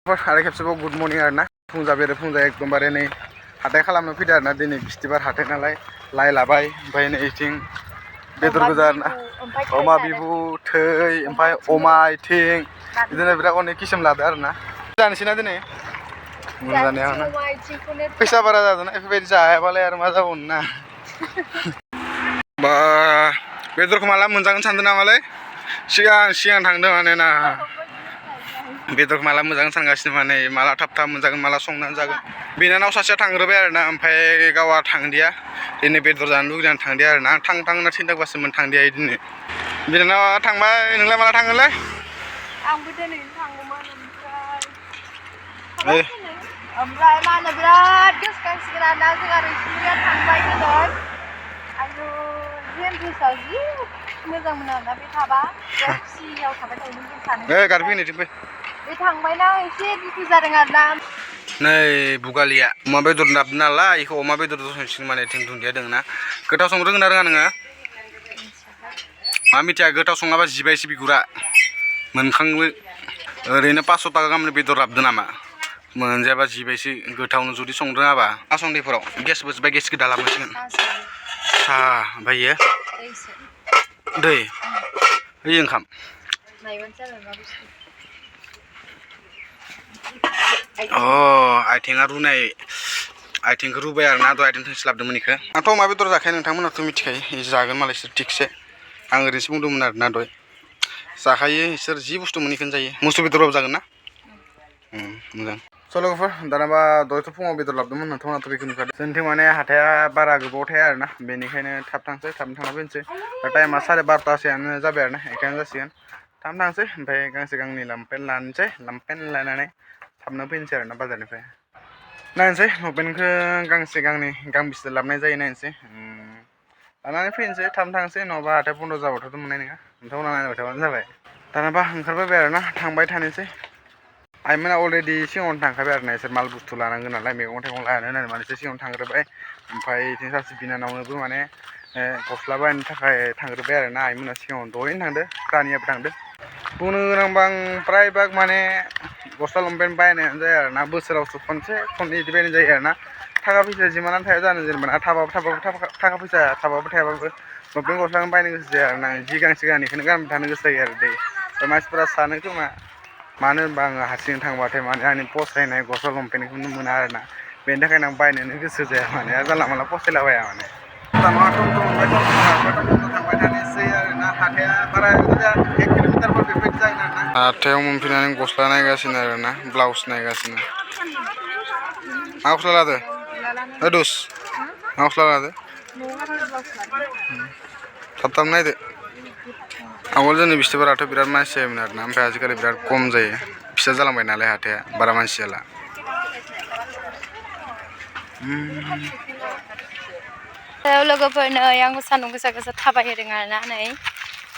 आरो खेबसेबाव good morning आरोना फुंजा बेरे फुंजा एकदमबारे नै हाथाय खालामनो फैदों आरोना दिनै बिस्थिबार हाथाय नालाय लाइ लाबाय ओमफ्राय नै इथिं बेदर गोजा आरोना अमा बिबु थै ओमफ्राय अमा आथिं बिदिनो बिराद अनेक किसम लादो आरोना जानोसै ना दिनै मोनजानायावनो फैसा बारा जादोंना बेफोरबायदि जायाबालाय आरो मा जाबावनो ना बा बेदरखौ माला मोनजागोन सानदों नामालै सिगां थांदों माने ना बेदरखौ माला मोजां सानगासिनो माने माला थाब मोनजागोन माला संनानै जागोन बिनानाव सासेया थांग्रोबाय आरोना ओमफ्राय गावा थांदिया दिनै बेदर जानो लुगैनानै थांदिया आरोना थां होनना थिनदोंबासोमोन थांदिया इदिनो बिनानावा थांबाय नोंलाय माला थाङोलै आंबो दिनैनो थांगौमोन ओमफ्राय मा होनो बिराद गोसोखांसिगोन आरोना जों आरो इसिनिया थांबाय दिनै आयु जेमफ्रिसआव जि मोजां मोनो आरोना बे थाबा खुसियाव थाबाय थायोमोन जों सानो गारि फैनायथिं फै बे थांबायना एसे दुखु जादों आरोना नै बुगालिया अमा बेदर लाबोदों नालाय बेखौ अमा बेदर संसिगोन माने थिं दुन्दिया दङ ना गोथाव संनो रोङो ना रोङा नोङो मा मिथिया गोथाव सङाबा जिबायसो बिगुरा मोनखांबो ओरैनो 500 थाखा गाहामनि बेदर लाबोदों नामा मोनजायाबा जिबायसो गोथावनो जुदि संनो रोङाबा आसन्दैफोराव गेसबो जोब्बाय गेस गोदा लाबोसिगोन साहा ओमफ्राय इयो दै होयो ओंखाम आथिङा रुनाय आथिंखौ रुबाय आरोना दहाय आथिं थोंस्लाबदोंमोन इखो आंथ' अमा बेदर जाखायो नोंथांमोनाथ' मिथिखायो जागोन मालायसो थिगसे आं ओरैनोसो बुंदोंमोन आरोना दहाय जाखायो इसोर जि बुस्थु मोनो इखौनो जायो मोसौ बेदरबाबो जागोन ना मोजां स' लोगोफोर दानाबा दहायथ' फुङाव बेदर लाबोदोंमोन नोंथांमोनाथ' बेखौ नुखादों जोंथिं माने हाथाया बारा गोबाव थाया आरोना बेनिखायनो थाब थांसै थाबनो थांना फैनोसै दा टाइमा 12:30 जाबाय आरोना बेखायनो जासिगोन थाब थांसै ओमफ्राय गांसे गांनै लंपेन्ट लानोसै लंपेन्ट लानानै थाबनो फैनोसै आरोना बाजारनिफ्राय नायनोसै लंपेन्टखौ गांसे गांनै गांबेसे लाबोनाय जायो नायनोसै लानानै फैनोसै थाबनो थांसै नङाबा हाथाय बन्द' जाबाथ' मोननाय नङा नोंथांमोना नायबाय थाबानो जाबाय दानाबा ओंखारबाय आरोना थांबाय थानोसै आइमोना अलरेडि सिगाङावनो थांखाबाय आरोना इसोर माल बुस्थु लानांगोन नालाय मैगं थाइगं लानो होननानै माने एसे सिगाङावनो थांग्रोबाय ओमफ्राय बिदिनो सासे बिनानावनोबो माने गस्ला बायनो थाखाय थांग्रोबाय आरोना आइमोना सिगाङाव दहायनो थांदो रानियाबो थांदो बुंनो गोनांबा आं प्राय भाग माने गस्ला लंपेन्ट बायनायानो जाया आरोना बोसोरावसो खनसे खननै बिदि बायनाय जायो आरोना थाखा फैसा जिमानानो थाया जानो जेनेबा थाबाबो थाखा फैसा थाबाबो थायाबाबो लंपेन्ट गस्लाखौनो बायनो गोसो जाया आरोना जि गांसे गानैखौनो गानबाय थानो गोसो जायो आरो दै मानसिफोरा सानो खोमा मानो होनबा आङो हारसिं थांबाथाय माने आंनि फसायनाय गस्ला लंपेन्टखौनो मोना आरोना बेनि थाखायनो आं बायनोनो गोसो जाया माने जानला मानला फसायलाबाया माने थांबाय थानोसै आरोना हाथाया बारा 1 किल'मिटारफोर बेबायदि जागोन आरोना हाथायाव मोनफैनानै गस्ला नायगासिनो आरोना ब्लाउस नायगासिनो मा गस्ला लादो दुस मा गस्ला लादो थाब नायदो आवगोल जोंनि बिस्थिबाराथ' बिराद मानसि जायोमोन आरोना ओमफ्राय आजिखालि बिराद खम जायो फिसा जालांबाय नालाय हाथाया बारा मानसि जाला लोगोफोर नै आंखौ सान्दुं गोसा गोसा थाबायहोदों आरोना नै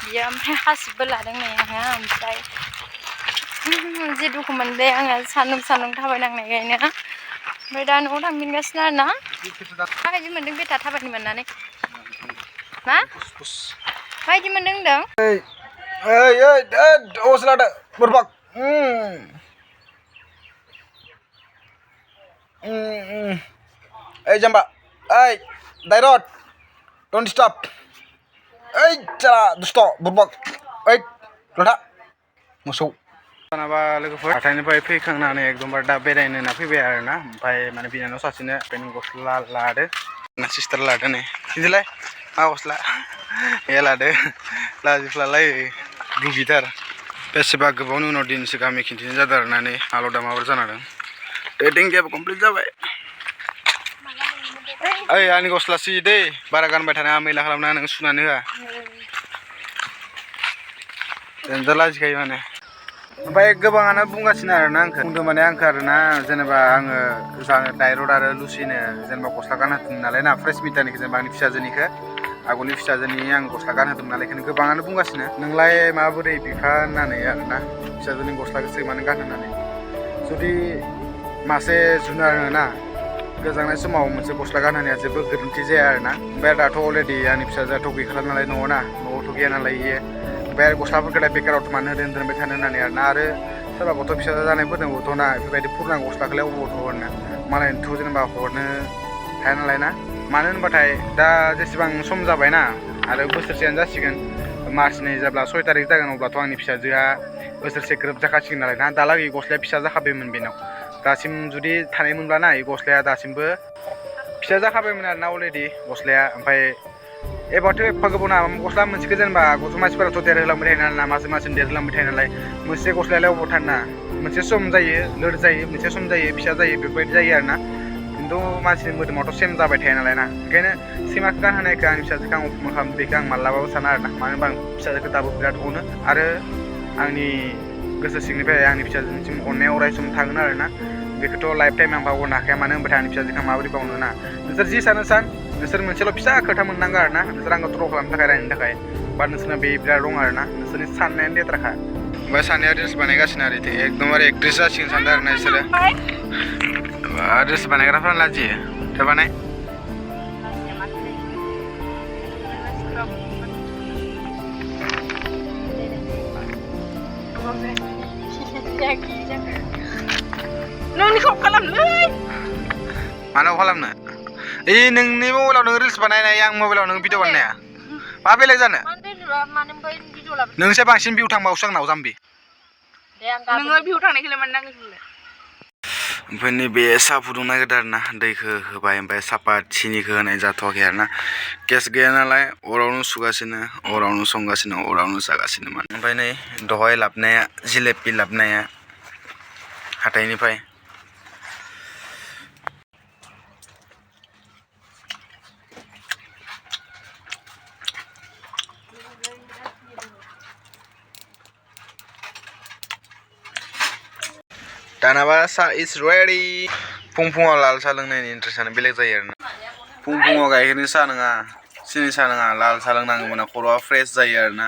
बियो ओमफ्राय हासिबबो लादों नै आङो ओमफ्राय जि दुखु मोनबाय आङो सान्दुं थाबायनांनायखायनो ओमफ्राय दा न'आव थांफिनगासिनो आरोना माबायदि मोनदों बेटा थाबायनो मोननानै मा माबायदि मोनदों होनदों लादो बोरबाक ओइ जाम्बा ओइ दाइरड डन्ट डिस्टार्ब ओइ जारा दुस्ट' बुरबाक ओइ लथा मोसौ दानाबा लोगोफोर हाथाइनिफ्राय फैखांनानै एकदमबारे दा बेरायनो होनना फैबाय आरोना ओमफ्राय माने बिनानाव सासेनो पेन गस्ला लादो ना सिस्टार लादो नै बिदिलाय मा गस्ला ए लादो लाजिफ्लालाय दुगिथार बेसेबा गोबावनि उनाव दिनैसो गामि खिन्थिनाय जादों आरोना नै आलदा माबार जाना दं डेटिंगियाबो कमप्लिट जाबाय ओइ आंनि गस्लासो दै बारा गानबाय थानाङा मैला खालामनाङा नोङो सुनानै होआ जेनबा लाजिखायो माने ओमफ्राय गोबाङानो बुंगासिनो आरोना आंखौ बुंदों माने आंखौ आरोना जेनेबा आङो दाइरड आरो लुसिनो जेनेबा गस्ला गानहोदों नालाय ना फ्रेस मिटानिखौ जेनेबा आंनि फिसाजोनिखौ आगोलनि फिसाजोनि आं गस्ला गानहोदों नालाय बेखायनो गोबाङानो बुंगासिनो नोंलाय माबोरै बिफा होननानै आरोना फिसाजोनि गस्लाखौसो मानो गानहोनानै जुदि मासे जुनार होना गोजांनाय समाव मोनसे गस्ला गानहोनाया जेबो गोरोन्थि जाया आरोना ओमफ्राय दाथ' अलरेडि आंनि फिसाजोआथ' गैखाला नालाय न'आवना न'आवथ' गैया नालाय इयो ओमफ्राय गस्लाफोरखौलाय बेकारावथ' मानो होदों दोनबाय थानो होननानै आरोना आरो सोरबा गथ' फिसा जानायफोरनोबोथ' ना बेफोरबायदि पुराना गस्लाखौलाय अबावथ' हरनो मालायनोथ' जेनेबा हरनो हाया नालाय ना मानो होनबाथाय दा जेसेबां सम जाबायना आरो बोसोरसेयानो जासिगोन मार्चनि जेब्ला 6 तारिख जागोन अब्लाथ' आंनि फिसाजोआ बोसोरसे ग्रोब जाखासिगोन नालाय ना दालागै गस्लाया फिसा जाखाबायमोन बेनाव दासिम जुदि थानायमोनब्ला ना बे गस्लाया दासिमबो फिसा जाखाबायमोन आरोना अलरेडि गस्लाया ओमफ्राय एबारथ' एफा गोबाव ना गस्ला मोनसेखौ जेनेबा गथ' मानसिफोराथ' देरहोलांबाय थायो नालाय ना मासे मासेनो देरहोलांबाय थायो नालाय मोनसे गस्लायालाय अबाव थानो ना मोनसे सम जायो लोर जायो मोनसे सम जायो फिसा जायो बेफोरबायदि जायो आरोना खिन्थु मानसिनि मोदोमावथ' सेम जाबाय थाया नालाय ना ओंखायनो सैमाखौ गानहोनायखौ आंनि फिसाजोखौ आं अपमान खालामो बेखौ आं मालाबाबो साना आरोना मानो होनबा आं फिसाजोखौ दाबो बिराद अनो आरो आंनि गोसो सिंनिफ्राय आंनि फिसाजोनिसिम अननाया अराय सम थागोन आरोना बेखौथ' लाइफ टाइम आं बावगारनो हाखाया मानो होनबाथाय आंनि फिसाजोखौ माबोरै बावनो ना नोंसोर जि सानो सान नोंसोर मोनसेल' फिसा खोथा मोननांगौ आरोना नोंसोर आंखौ ट्र' खालामनो थाखाय रायनो थाखाय बा नोंसोरना बे बिराद रं आरोना नोंसोरनि साननायानो लेथ्राखा ओमफ्राय सानैया रिल्स बानायगासिनो आरो एकदमबारे एक्ट्रेस जासिगोन सानदों आरोना बिसोरो रिल्स बानायग्राफ्रा लाजियो थारमाने नोंनिखौ खालामलै मानो खालामनो नोंनि मबाइलाव नों रिल्स बानायनाय आं मबाइलाव नों भिडिअ बानायनाया मा बेलेग जानो नोंसो बांसिन भिउ थांबावसो आंनाव जाम्बि नोङो भिउ थांनायखौलाय मानो नांगौ जोंनो ओमफ्राय नैबे साहा फुदुंनो नागिरदों आरोना दैखौ होबाय ओमफ्राय सापात सिनिखौ होनाय जाथ'वाखै आरोना गेस गैया नालाय अरावनो सुगासिनो अरावनो संगासिनो अरावनो जागासिनो माने ओमफ्राय नै दहाय लाबनाया जिलेपि लाबनाया हाथाइनिफ्राय दानाबा सा इज रेडि फुङाव लाल साहा लोंनायनि इन्ट्रेस्टआनो बेलेग जायो आरोना फुङाव गाइखेरनि साहा नङा सिनि साहा नङा लाल साहा लोंनांगौ खर'आ फ्रेस जायो आरोना